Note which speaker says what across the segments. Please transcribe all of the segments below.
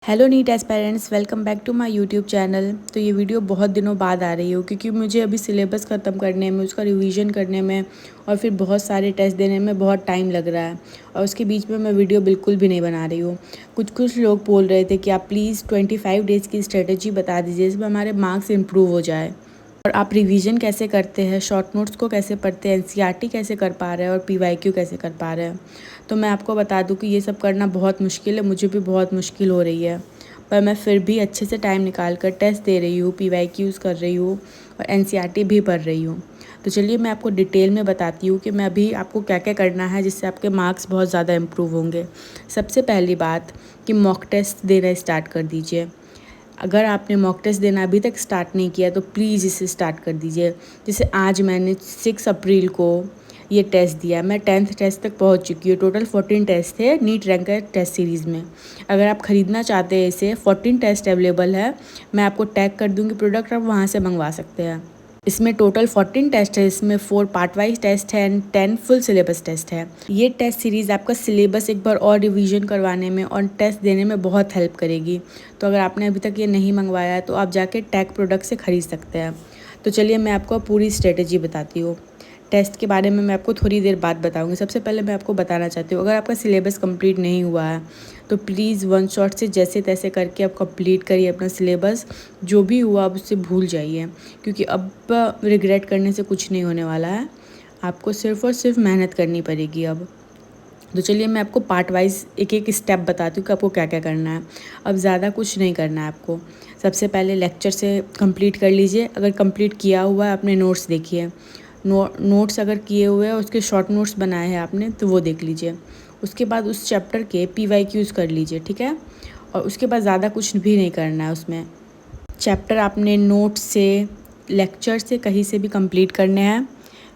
Speaker 1: Hello NEET aspirants, welcome back to my YouTube channel. तो ये video बहुत दिनों बाद आ रही हो क्योंकि मुझे अभी सिलेबस ख़त्म करने में, उसका रिवीजन करने में और फिर बहुत सारे टेस्ट देने में बहुत टाइम लग रहा है। और उसके बीच में मैं वीडियो बिल्कुल भी नहीं बना रही हूँ। कुछ लोग बोल रहे थे कि आप प्लीज़ 25 डेज़ की स्ट्रेटजी बता दीजिए जिसमें हमारे मार्क्स इम्प्रूव हो जाए। और आप रिवीजन कैसे करते हैं, शॉर्ट नोट्स को कैसे पढ़ते हैं, एनसीईआरटी कैसे कर पा रहे हैं और पीवाईक्यू कैसे कर पा रहे हैं। तो मैं आपको बता दूं कि ये सब करना बहुत मुश्किल है, मुझे भी बहुत मुश्किल हो रही है, पर मैं फिर भी अच्छे से टाइम निकाल कर टेस्ट दे रही हूँ, पीवाईक्यूज़ कर रही हूँ और एनसीईआरटी भी पढ़ रही हूँ। तो चलिए मैं आपको डिटेल में बताती हूँ कि मैं अभी आपको क्या क्या करना है जिससे आपके मार्क्स बहुत ज़्यादा इम्प्रूव होंगे। सबसे पहली बात कि मॉक टेस्ट देना स्टार्ट कर दीजिए। अगर आपने मॉक टेस्ट देना अभी तक स्टार्ट नहीं किया तो प्लीज़ इसे स्टार्ट कर दीजिए। जैसे आज मैंने 6 अप्रैल को ये टेस्ट दिया, मैं 10th टेस्ट तक पहुंच चुकी हूँ। टोटल 14 टेस्ट थे नीट रैंकर टेस्ट सीरीज़ में। अगर आप ख़रीदना चाहते हैं इसे, 14 टेस्ट अवेलेबल है, मैं आपको टैग कर दूँगी प्रोडक्ट, आप वहाँ से मंगवा सकते हैं। इसमें टोटल 14 टेस्ट है, इसमें 4 पार्ट वाइज टेस्ट है एंड 10 फुल सिलेबस टेस्ट है। ये टेस्ट सीरीज़ आपका सिलेबस एक बार और रिवीजन करवाने में और टेस्ट देने में बहुत हेल्प करेगी। तो अगर आपने अभी तक ये नहीं मंगवाया है तो आप जाके टैग प्रोडक्ट से ख़रीद सकते हैं। तो चलिए मैं आपको पूरी स्ट्रेटेजी बताती हूँ। टेस्ट के बारे में मैं आपको थोड़ी देर बाद बताऊंगी। सबसे पहले मैं आपको बताना चाहती हूँ, अगर आपका सिलेबस कंप्लीट नहीं हुआ है तो प्लीज़ वन शॉट से जैसे तैसे करके आप कंप्लीट करिए अपना सिलेबस। जो भी हुआ आप उससे भूल जाइए, क्योंकि अब रिग्रेट करने से कुछ नहीं होने वाला है। आपको सिर्फ़ और सिर्फ मेहनत करनी पड़ेगी अब। तो चलिए मैं आपको पार्ट वाइज एक एक स्टेप बताती हूँ कि आपको क्या क्या करना है। अब ज़्यादा कुछ नहीं करना है आपको। सबसे पहले लेक्चर से कंप्लीट कर लीजिए। अगर कंप्लीट किया हुआ है अपने नोट्स देखिए। नोट्स अगर किए हुए हैं, उसके शॉर्ट नोट्स बनाए हैं आपने तो वो देख लीजिए। उसके बाद उस चैप्टर के पीवाईक्यूज़ कर लीजिए, ठीक है। और उसके बाद ज़्यादा कुछ भी नहीं करना है उसमें। चैप्टर आपने नोट से, लेक्चर से, कहीं से भी कंप्लीट करने हैं,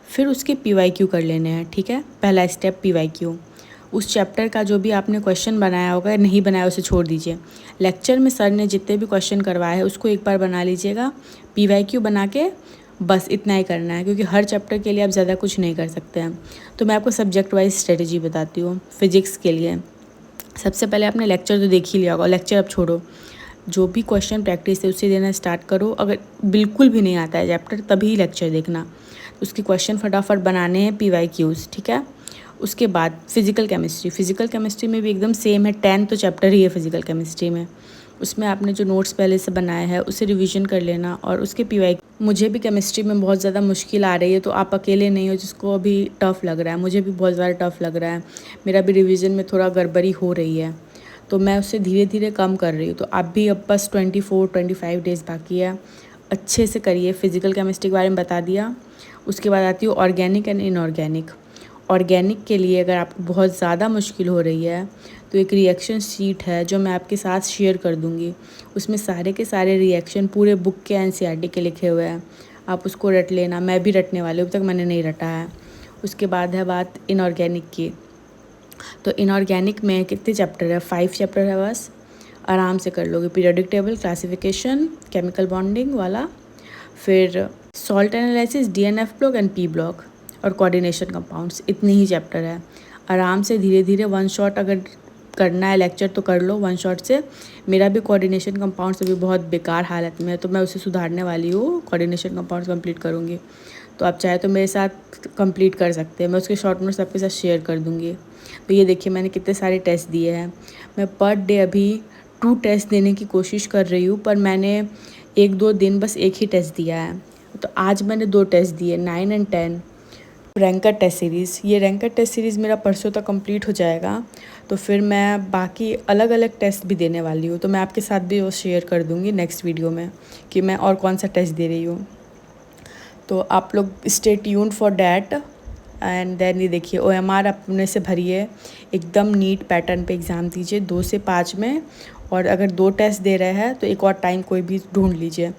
Speaker 1: फिर उसके पीवाईक्यू कर लेने हैं, ठीक है। पहला स्टेप पीवाईक्यू। उस चैप्टर का जो भी आपने क्वेश्चन बनाया होगा, नहीं बनाया उसे छोड़ दीजिए। लेक्चर में सर ने जितने भी क्वेश्चन करवाए हैं उसको एक बार बना लीजिएगा, पीवाईक्यू बना के बस इतना ही करना है, क्योंकि हर चैप्टर के लिए आप ज़्यादा कुछ नहीं कर सकते हैं। तो मैं आपको सब्जेक्ट वाइज स्ट्रेटजी बताती हूँ। फिजिक्स के लिए सबसे पहले आपने लेक्चर तो देख ही लिया होगा, लेक्चर अब छोड़ो। जो भी क्वेश्चन प्रैक्टिस है उसे देना स्टार्ट करो। अगर बिल्कुल भी नहीं आता है चैप्टर तभी लेक्चर देखना। उसके क्वेश्चन फटाफट बनाने हैं, पीवाईक्यूज़, ठीक है। उसके बाद फिजिकल केमिस्ट्री में भी एकदम सेम है। 10 तो चैप्टर ही है फिजिकल केमिस्ट्री में। उसमें आपने जो नोट्स पहले से बनाए हैं उसे रिवीजन कर लेना और उसके पीवाई। मुझे भी केमिस्ट्री में बहुत ज़्यादा मुश्किल आ रही है, तो आप अकेले नहीं हो जिसको अभी टफ़ लग रहा है। मुझे भी बहुत ज़्यादा टफ़ लग रहा है। मेरा भी रिवीजन में थोड़ा गड़बड़ी हो रही है, तो मैं उससे धीरे धीरे कम कर रही हूँ। तो आप भी अब बस 25 डेज़ बाकी है, अच्छे से करिए। फिजिकल केमिस्ट्री के बारे में बता दिया। उसके बाद आती हूँ ऑर्गेनिक एंड इनऑर्गेनिक। ऑर्गेनिक के लिए अगर आपको बहुत ज़्यादा मुश्किल हो रही है तो एक रिएक्शन शीट है जो मैं आपके साथ शेयर कर दूँगी। उसमें सारे के सारे रिएक्शन पूरे बुक के एनसीईआरटी के लिखे हुए हैं, आप उसको रट लेना। मैं भी रटने वाली हूँ, अब तक मैंने नहीं रटा है। उसके बाद है बात इनऑर्गेनिक की। तो इनऑर्गेनिक में कितने चैप्टर है? 5 चैप्टर है बस, आराम से कर लोगे। Periodic table, classification, chemical bonding वाला, फिर salt analysis, DNF block and P block और कोऑर्डिनेशन कंपाउंड्स। इतने ही चैप्टर है। आराम से धीरे धीरे वन शॉट अगर करना है लेक्चर तो कर लो वन शॉट से। मेरा भी कोऑर्डिनेशन कंपाउंड्स अभी बहुत बेकार हालत में है, तो मैं उसे सुधारने वाली हूँ। कोऑर्डिनेशन कंपाउंड्स कंप्लीट करूँगी, तो आप चाहे तो मेरे साथ कंप्लीट कर सकते हैं। मैं उसके शॉर्ट नोट्स आपके साथ शेयर कर दूँगी। तो ये देखिए मैंने कितने सारे टेस्ट दिए हैं। मैं पर डे अभी 2 टेस्ट देने की कोशिश कर रही हूँ, पर मैंने 1-2 दिन बस एक ही टेस्ट दिया है। तो आज मैंने 2 टेस्ट दिए, 9 एंड 10 रैंकर टेस्ट सीरीज़। ये रैंकर टेस्ट सीरीज़ मेरा परसों तक कंप्लीट हो जाएगा, तो फिर मैं बाकी अलग अलग टेस्ट भी देने वाली हूँ। तो मैं आपके साथ भी वो शेयर कर दूँगी नेक्स्ट वीडियो में कि मैं और कौन सा टेस्ट दे रही हूँ। तो आप लोग stay tuned for that. And then ये देखिए ओएमआर अपने से भरिए, एकदम नीट पैटर्न पे एग्ज़ाम दीजिए 2 से 5 में। और अगर 2 टेस्ट दे रहे हैं तो एक और टाइम कोई भी ढूंढ लीजिए।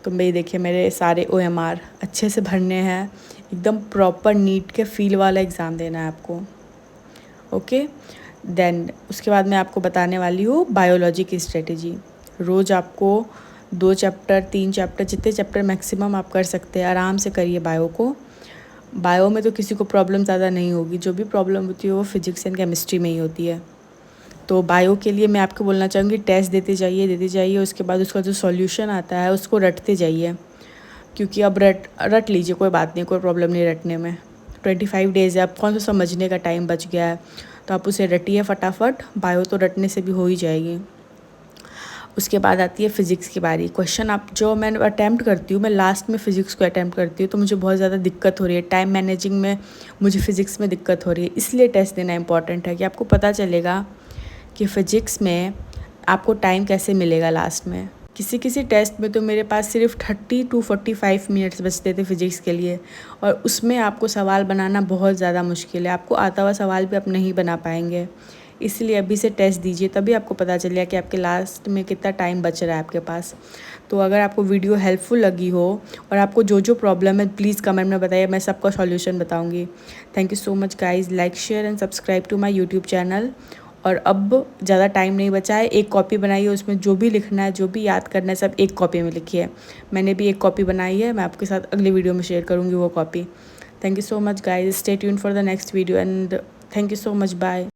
Speaker 1: तो मैं देखिए मेरे सारे ओएमआर अच्छे से भरने हैं, एकदम प्रॉपर नीट के फील वाला एग्ज़ाम देना है आपको। ओके, देन उसके बाद मैं आपको बताने वाली हूँ बायोलॉजी की स्ट्रेटेजी। रोज़ आपको 2 चैप्टर 3 चैप्टर, जितने चैप्टर मैक्सिमम आप कर सकते हैं आराम से करिए बायो को। बायो में तो किसी को प्रॉब्लम ज़्यादा नहीं होगी, जो भी प्रॉब्लम होती है वो फिजिक्स एंड केमिस्ट्री में ही होती है। तो बायो के लिए मैं आपको बोलना चाहूँगी टेस्ट देते जाइए, उसके बाद उसका जो सॉल्यूशन आता है उसको रटते जाइए, क्योंकि अब रट लीजिए, कोई बात नहीं, कोई प्रॉब्लम नहीं रटने में। 25 डेज़ है, अब कौन सा समझने का टाइम बच गया है, तो आप उसे रटिए फटाफट। बायो तो रटने से भी हो ही जाएगी। उसके बाद आती है फ़िज़िक्स की बारी। क्वेश्चन आप जो मैं अटैम्प्ट करती हूँ, मैं लास्ट में फ़िज़िक्स को अटैम्प्ट करती हूँ, तो मुझे बहुत ज़्यादा दिक्कत हो रही है टाइम मैनेजिंग में, मुझे फ़िज़िक्स में दिक्कत हो रही है। इसलिए टेस्ट देना इंपॉर्टेंट है कि आपको पता चलेगा कि फ़िज़िक्स में आपको टाइम कैसे मिलेगा लास्ट में। किसी किसी टेस्ट में तो मेरे पास सिर्फ 30 to 45 मिनट्स बचते थे फ़िज़िक्स के लिए, और उसमें आपको सवाल बनाना बहुत ज़्यादा मुश्किल है, आपको आता हुआ सवाल भी आप नहीं बना पाएंगे। इसलिए अभी से टेस्ट दीजिए, तभी आपको पता चलेगा कि आपके लास्ट में कितना टाइम बच रहा है आपके पास। तो अगर आपको वीडियो हेल्पफुल लगी हो और आपको जो जो प्रॉब्लम है प्लीज़ कमेंट में बताइए, मैं सबका सॉल्यूशन बताऊंगी। Thank you so much guys, like share and subscribe to my YouTube channel. और अब ज़्यादा टाइम नहीं बचा है, एक कॉपी बनाइए, उसमें जो भी लिखना है, जो भी याद करना है, सब एक कॉपी में लिखिए। मैंने भी एक कॉपी बनाई है, मैं आपके साथ अगली वीडियो में शेयर करूँगी वो copy. Thank you so much guys, stay tuned for the next video and thank you so much, bye.